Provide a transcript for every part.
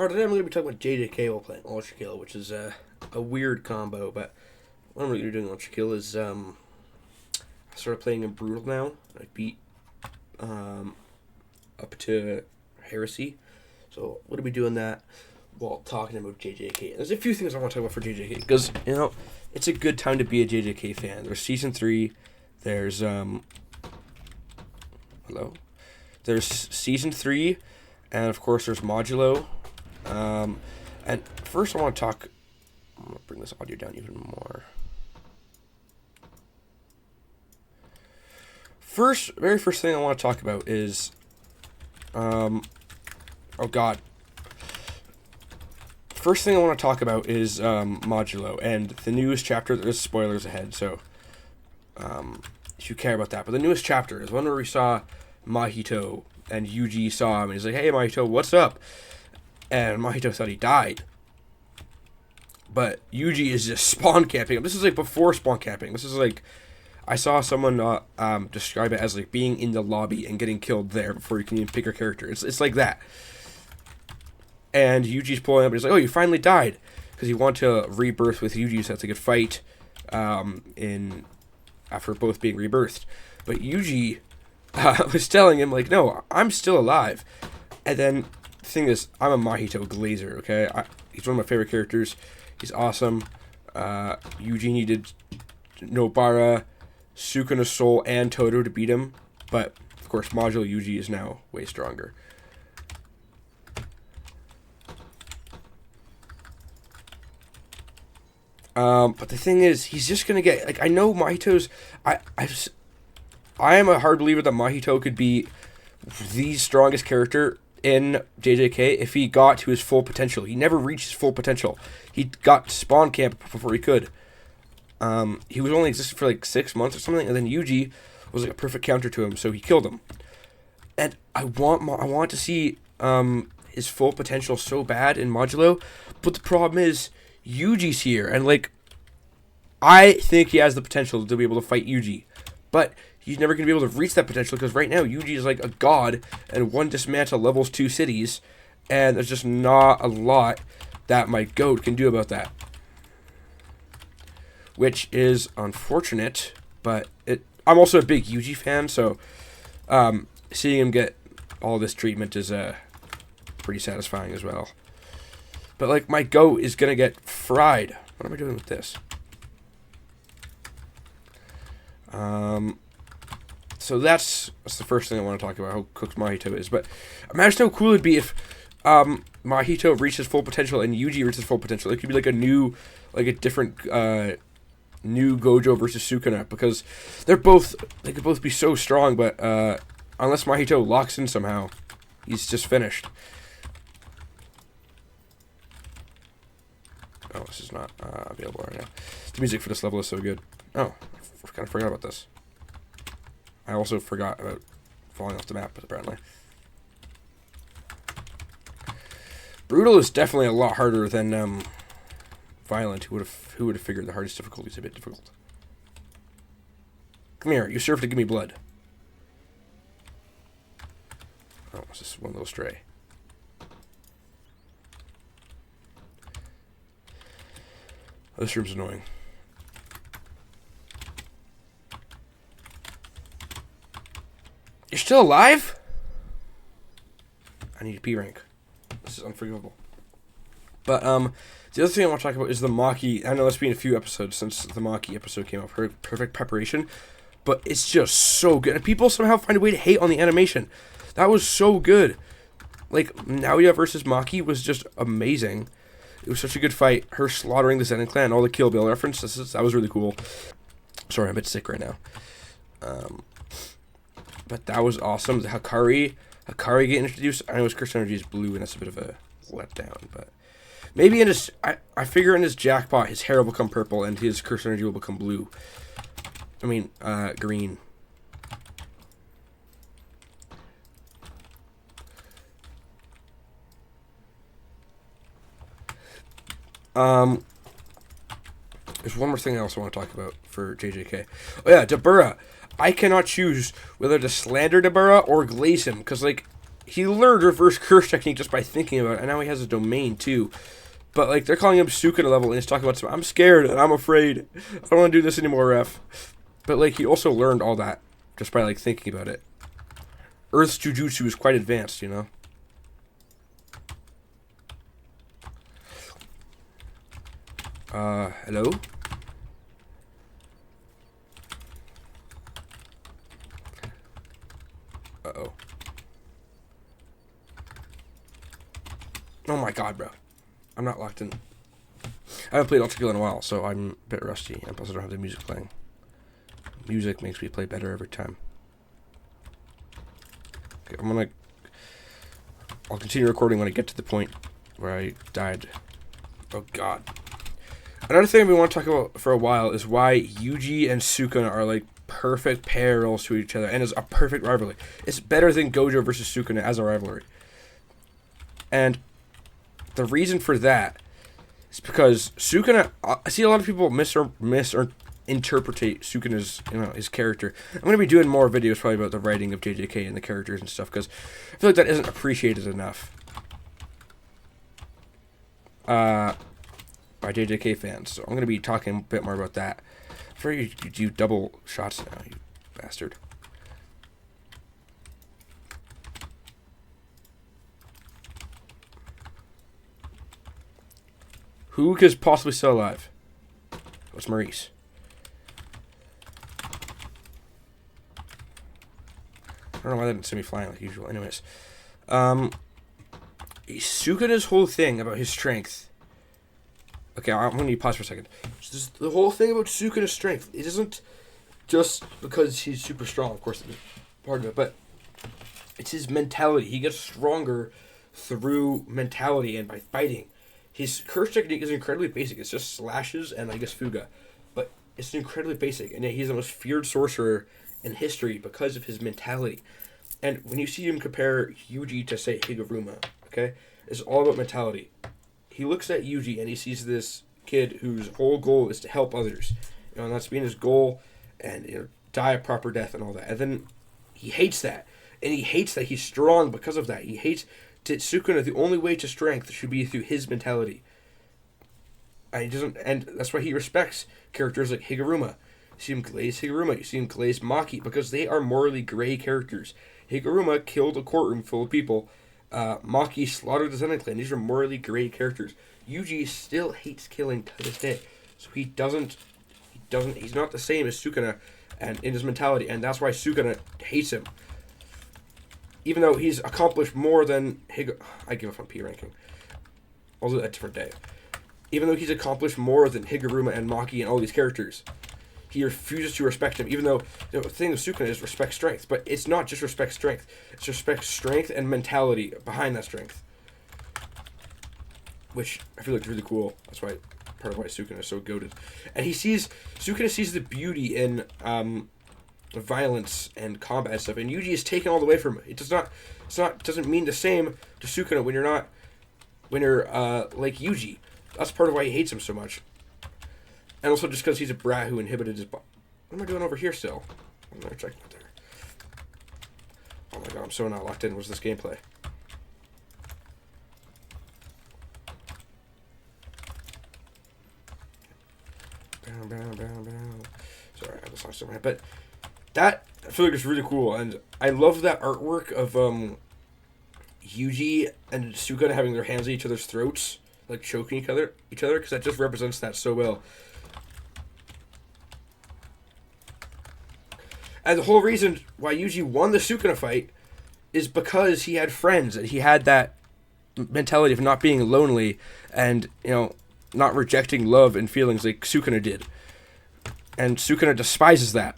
Alright, today I'm going to be talking about JJK while playing ultrakill, which is a weird combo, but what I'm really doing on ultrakill is I started playing in brutal now. I beat up to heresy, so I'm going to be doing that while talking about JJK. There's a few things I want to talk about for JJK, because, you know, it's a good time to be a JJK fan. There's Season 3, there's, there's Season 3, and of course there's Modulo. And first I want to talk, I'm going to bring this audio down even more. Very first thing I want to talk about is, oh god. First thing I want to talk about is, Modulo, and the newest chapter. There's spoilers ahead, so, if you care about that. But the newest chapter is one where we saw Mahito, and Yuji saw him, and he's like, "Hey Mahito, what's up?" And Mahito thought he died. But Yuji is just spawn camping him. This is like before spawn camping. This is like, I saw someone describe it as like being in the lobby and getting killed there before you can even pick your character. It's like that. And Yuji's pulling up and he's like, "Oh, you finally died." Because he wanted to rebirth with Yuji so that they could fight after both being rebirthed. But Yuji was telling him, like, "No, I'm still alive." And then the thing is, I'm a Mahito glazer, okay? He's one of my favorite characters. He's awesome. Yuji needed Nobara, Sukuna Soul, and Todo to beat him. But, of course, Modulo Yuji is now way stronger. But the thing is, he's just gonna get, like, I know Mahito's, I am a hard believer that Mahito could be the strongest character in JJK if he got to his full potential. He never reached his full potential. He got spawn camp before he could. He was only existed for like 6 months or something, and then Yuji was like a perfect counter to him, so he killed him. And I want to see his full potential so bad in Modulo, but the problem is Yuji's here, and like, I think he has the potential to be able to fight Yuji, but he's never going to be able to reach that potential because right now Yuji is like a god and one dismantle levels 2 cities, and there's just not a lot that my goat can do about that. Which is unfortunate, but I'm also a big Yuji fan, so seeing him get all this treatment is pretty satisfying as well. But like, my goat is going to get fried. What am I doing with this? So that's the first thing I want to talk about, how cooked Mahito is. But imagine how cool it'd be if Mahito reached his full potential and Yuji reached his full potential. It could be like a different new Gojo versus Sukuna, because they could both be so strong, but unless Mahito locks in somehow, he's just finished. Oh, this is not available right now. The music for this level is so good. Oh, I kind of forgot about this. I also forgot about falling off the map, apparently. Brutal is definitely a lot harder than Violent. Who would have figured the hardest difficulty is a bit difficult? Come here, you serve to give me blood. Oh, it's just one little stray. Oh, this room's annoying. You're still alive? I need a P rank. This is unforgivable. But the other thing I want to talk about is the Maki. I know it's been a few episodes since the Maki episode came out. Perfect preparation, but it's just so good. And people somehow find a way to hate on the animation. That was so good. Like, Naoya versus Maki was just amazing. It was such a good fight. Her slaughtering the Zenin clan, all the Kill Bill references, that was really cool. Sorry, I'm a bit sick right now. But that was awesome. The Hikari getting introduced. I know his curse energy is blue, and that's a bit of a letdown, but maybe in his, I figure in his jackpot, his hair will become purple, and his curse energy will become blue. I mean, green. There's one more thing I also want to talk about for JJK. Oh yeah, Dabura. I cannot choose whether to slander Dabura or glaze him, because, like, he learned reverse curse technique just by thinking about it, and now he has a domain too. But like they're calling him Sukuna level, and he's talking about I'm scared and I'm afraid. I don't want to do this anymore, ref. But like he also learned all that just by like thinking about it. Earth's jujutsu is quite advanced, you know. Hello? Uh-oh. Oh my god, bro. I'm not locked in. I haven't played ultrakill in a while, so I'm a bit rusty, and plus I don't have the music playing. Music makes me play better every time. Okay, I'll continue recording when I get to the point where I died. Oh god. Another thing we want to talk about for a while is why Yuji and Sukuna are like perfect parallels to each other and is a perfect rivalry. It's better than Gojo versus Sukuna as a rivalry. And the reason for that is because Sukuna, I see a lot of people misinterpret Sukuna's, his character. I'm going to be doing more videos probably about the writing of JJK and the characters and stuff, because I feel like that isn't appreciated enough by JJK fans. So I'm going to be talking a bit more about that. I'm afraid you do double shots now, you bastard. Who is possibly still alive? What's Maurice? I don't know why that didn't send me flying like usual. Anyways. Sukuna's whole thing about his strength. Okay, I'm going to pause for a second. The whole thing about Sukuna's strength, it isn't just because he's super strong, of course, it's part of it, but it's his mentality. He gets stronger through mentality and by fighting. His curse technique is incredibly basic. It's just slashes and, I guess, Fuga. But it's incredibly basic, and yet he's the most feared sorcerer in history because of his mentality. And when you see him compare Yuji to, say, Higuruma, okay, it's all about mentality. He looks at Yuji and he sees this kid whose whole goal is to help others. And that's being his goal, and die a proper death and all that. And then he hates that. And he hates that he's strong because of that. He hates that Sukuna, the only way to strength should be through his mentality. And that's why he respects characters like Higuruma. You see him glaze Higuruma, you see him glaze Maki, because they are morally gray characters. Higuruma killed a courtroom full of people. Maki slaughtered the Zen clan. These are morally gray characters. Yuji still hates killing to this day. So he's not the same as Sukuna and in his mentality, and that's why Sukuna hates him. Even though he's accomplished more than I give up on P ranking. I'll do that a different day. Even though he's accomplished more than Higuruma and Maki and all these characters, he refuses to respect him, even though the thing with Sukuna is respect strength. But it's not just respect strength. It's respect strength and mentality behind that strength. Which I feel like is really cool. That's why part of why Sukuna is so goated. And Sukuna sees the beauty in violence and combat and stuff, and Yuji is taken all the way from it. It doesn't mean the same to Sukuna when you're like Yuji. That's part of why he hates him so much. And also just because he's a brat who inhibited his What am I doing over here still? I'm not checking out there. Oh my god, I'm so not locked in. What's this gameplay? Sorry, I have this lost in my head. But that, I feel like it's really cool. And I love that artwork of Yuji and Sukuna having their hands at each other's throats, like choking each other, because that just represents that so well. And the whole reason why Yuji won the Sukuna fight is because he had friends, and he had that mentality of not being lonely and, not rejecting love and feelings like Sukuna did. And Sukuna despises that.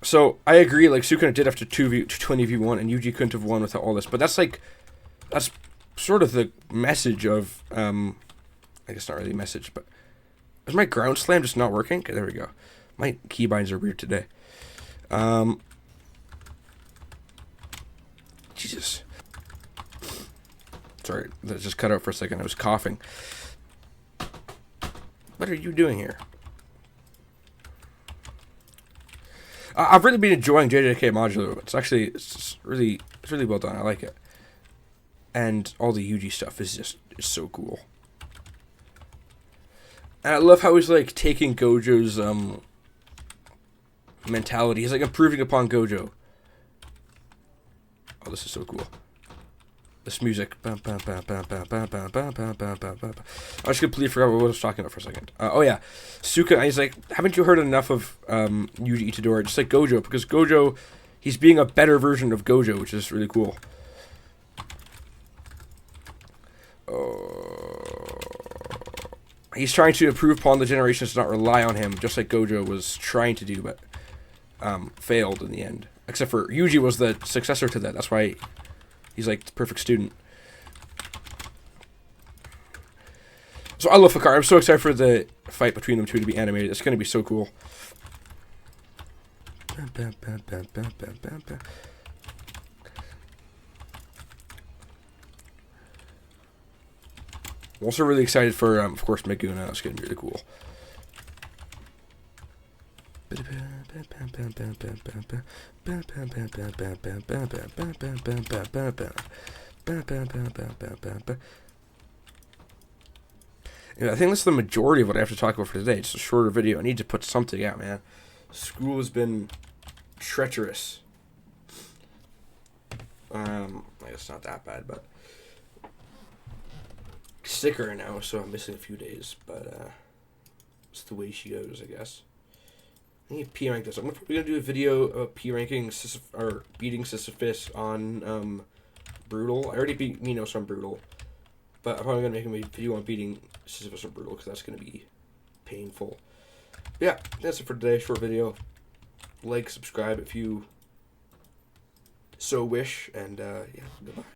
So, I agree, like, Sukuna did after 20v1, and Yuji couldn't have won without all this. But that's sort of the message of, I guess not really a message, but is my ground slam just not working? Okay, there we go. My keybinds are weird today. Jesus. Sorry, that just cut out for a second. I was coughing. What are you doing here? I've really been enjoying JJK modular. It's really well done. I like it, and all the Yuji stuff is so cool. And I love how he's like taking Gojo's mentality. He's like improving upon Gojo. Oh, this is so cool. This music. I just completely forgot what I was talking about for a second. Oh yeah, Suka. He's like, haven't you heard enough of Yuji Itadori? Just like Gojo, because Gojo, he's being a better version of Gojo, which is really cool. He's trying to improve upon the generations to not rely on him, just like Gojo was trying to do, but failed in the end. Except for Yuji was the successor to that. That's why he's like the perfect student. So I love Fakar. I'm so excited for the fight between them two to be animated. It's going to be so cool. I'm also really excited for, of course, Meguna. It's going to be really cool. Yeah, I think that's the majority of what I have to talk about for today. It's a shorter video. I need to put something out, man. School has been treacherous. I guess it's not that bad, but sicker now, so I'm missing a few days. But it's the way she goes, I guess. I need to P rank this. I'm probably gonna do a video of P ranking or beating Sisyphus on Brutal. I already beat Minos on Brutal, but I'm probably gonna make a video on beating Sisyphus on Brutal because that's gonna be painful. But yeah, that's it for today. Short video. Like, subscribe if you so wish, and yeah, goodbye.